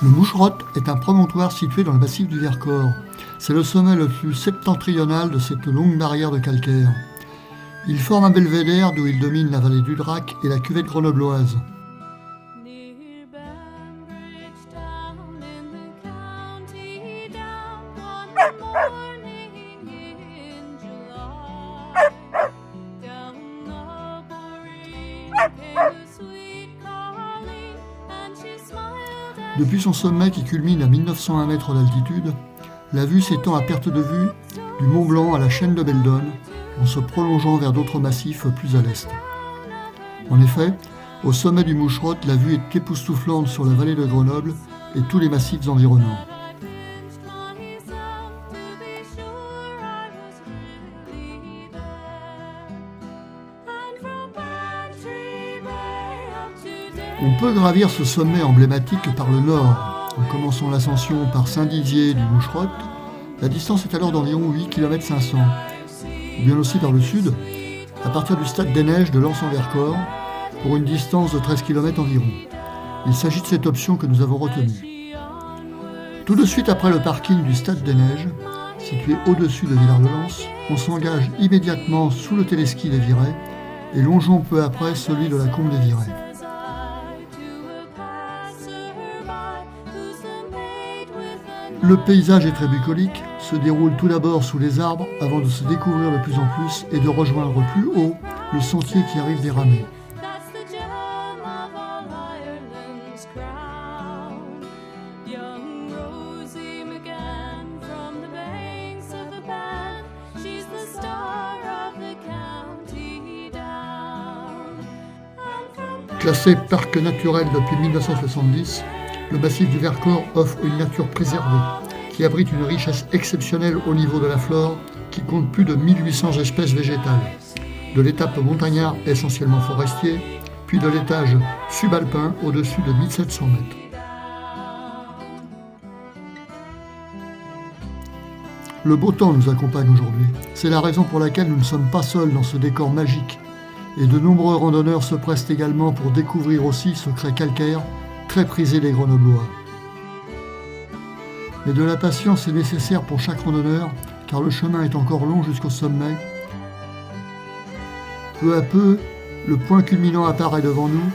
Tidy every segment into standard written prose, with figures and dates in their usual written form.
Le Moucherotte est un promontoire situé dans le massif du Vercors. C'est le sommet le plus septentrional de cette longue barrière de calcaire. Il forme un belvédère d'où il domine la vallée du Drac et la cuvette grenobloise. Depuis son sommet qui culmine à 1901 mètres d'altitude, la vue s'étend à perte de vue du Mont Blanc à la chaîne de Beldon, en se prolongeant vers d'autres massifs plus à l'est. En effet, au sommet du Moucherotte, la vue est époustouflante sur la vallée de Grenoble et tous les massifs environnants. On peut gravir ce sommet emblématique par le nord, en commençant l'ascension par Saint-Dizier du Moucherotte. La distance est alors d'environ 8 km 500. Ou bien aussi par le sud, à partir du stade des Neiges de Lens-en-Vercors, pour une distance de 13 km environ. Il s'agit de cette option que nous avons retenue. Tout de suite après le parking du stade des Neiges, situé au-dessus de Villars-de-Lans, on s'engage immédiatement sous le téléski des Virets et longeons peu après celui de la Combe des Virets. Le paysage est très bucolique, se déroule tout d'abord sous les arbres avant de se découvrir de plus en plus et de rejoindre plus haut le sentier qui arrive des Ramets. Classé parc naturel depuis 1970, le massif du Vercors offre une nature préservée, qui abrite une richesse exceptionnelle au niveau de la flore, qui compte plus de 1800 espèces végétales, de l'étape montagnard essentiellement forestier, puis de l'étage subalpin au-dessus de 1700 mètres. Le beau temps nous accompagne aujourd'hui. C'est la raison pour laquelle nous ne sommes pas seuls dans ce décor magique, et de nombreux randonneurs se pressent également pour découvrir aussi ce craie calcaire très prisé des Grenoblois. Mais de la patience est nécessaire pour chaque randonneur, car le chemin est encore long jusqu'au sommet. Peu à peu, le point culminant apparaît devant nous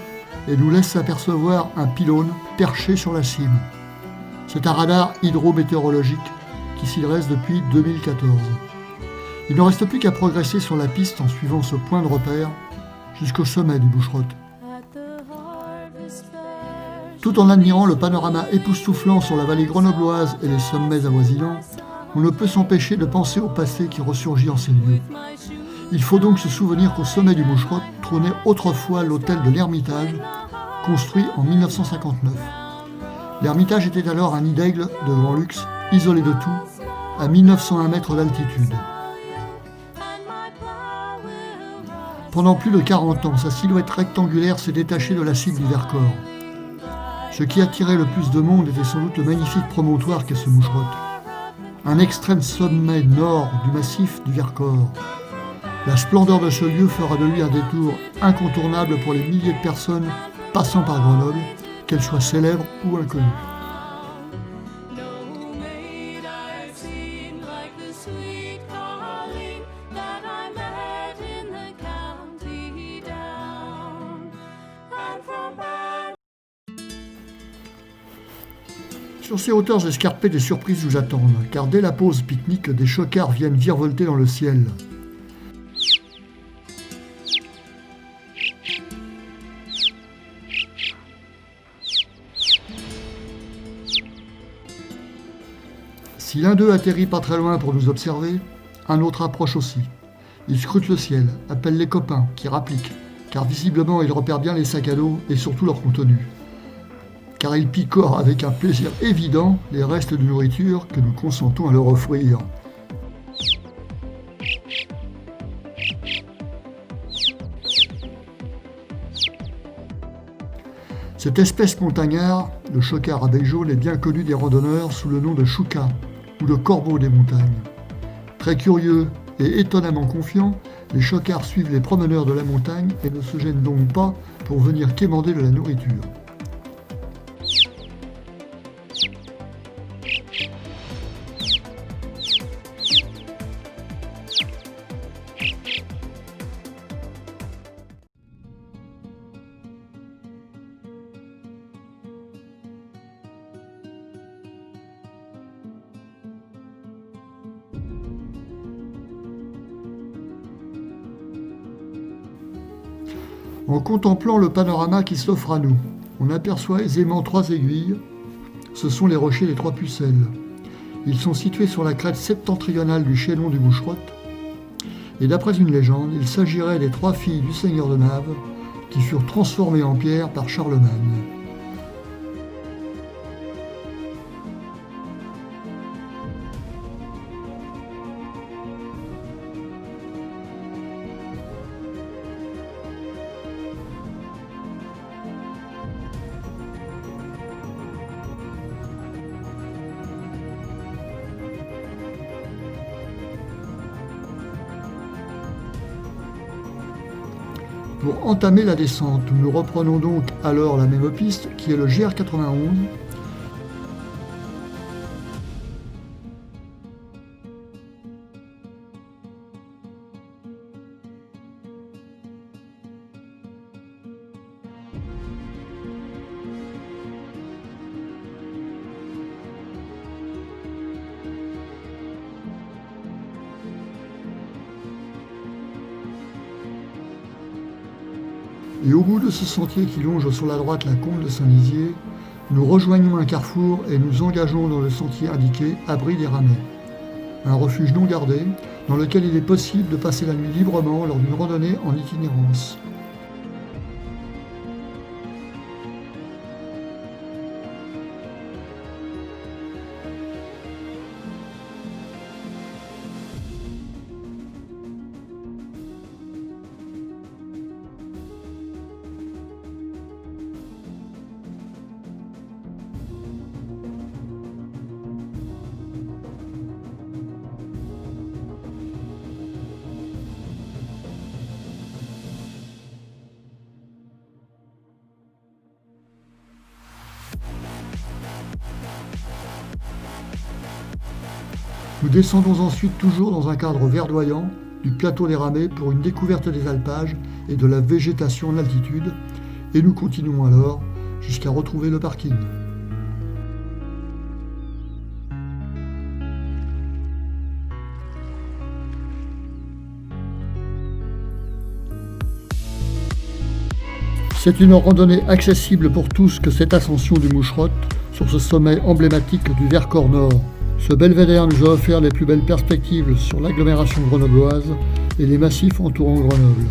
et nous laisse apercevoir un pylône perché sur la cime. C'est un radar hydrométéorologique qui s'y dresse depuis 2014. Il ne reste plus qu'à progresser sur la piste en suivant ce point de repère jusqu'au sommet du Moucherotte. Tout en admirant le panorama époustouflant sur la vallée grenobloise et les sommets avoisinants, on ne peut s'empêcher de penser au passé qui ressurgit en ces lieux. Il faut donc se souvenir qu'au sommet du Moucherotte trônait autrefois l'hôtel de l'Ermitage, construit en 1959. L'Ermitage était alors un nid d'aigle de grand luxe, isolé de tout, à 1901 mètres d'altitude. Pendant plus de 40 ans, sa silhouette rectangulaire s'est détachée de la cime du Vercors. Ce qui attirait le plus de monde était sans doute le magnifique promontoire qu'est ce Moucherotte. Un extrême sommet nord du massif du Vercors. La splendeur de ce lieu fera de lui un détour incontournable pour les milliers de personnes passant par Grenoble, qu'elles soient célèbres ou inconnues. Sur ces hauteurs escarpées, des surprises vous attendent, car dès la pause pique-nique, des chocards viennent virevolter dans le ciel. Si l'un d'eux atterrit pas très loin pour nous observer, un autre approche aussi. Il scrute le ciel, appelle les copains, qui rappliquent, car visiblement il repère bien les sacs à dos et surtout leur contenu. Car ils picorent avec un plaisir évident les restes de nourriture que nous consentons à leur offrir. Cette espèce montagnard, le chocard à bec jaune, est bien connu des randonneurs sous le nom de chouka, ou le corbeau des montagnes. Très curieux et étonnamment confiants, les chocards suivent les promeneurs de la montagne et ne se gênent donc pas pour venir quémander de la nourriture. En contemplant le panorama qui s'offre à nous, on aperçoit aisément 3 aiguilles. Ce sont les rochers des 3 Pucelles. Ils sont situés sur la crête septentrionale du chaînon du Moucherotte. Et d'après une légende, il s'agirait des 3 filles du seigneur de Naves qui furent transformées en pierre par Charlemagne. Pour entamer la descente, nous reprenons donc alors la même piste qui est le GR91. Et au bout de ce sentier qui longe sur la droite la combe de Saint-Lizier, nous rejoignons un carrefour et nous engageons dans le sentier indiqué Abri des Ramets. Un refuge non gardé, dans lequel il est possible de passer la nuit librement lors d'une randonnée en itinérance. Nous descendons ensuite toujours dans un cadre verdoyant du plateau des Ramets pour une découverte des alpages et de la végétation en altitude, et nous continuons alors jusqu'à retrouver le parking. C'est une randonnée accessible pour tous que cette ascension du Moucherotte sur ce sommet emblématique du Vercors Nord. Ce belvédère nous a offert les plus belles perspectives sur l'agglomération grenobloise et les massifs entourant Grenoble.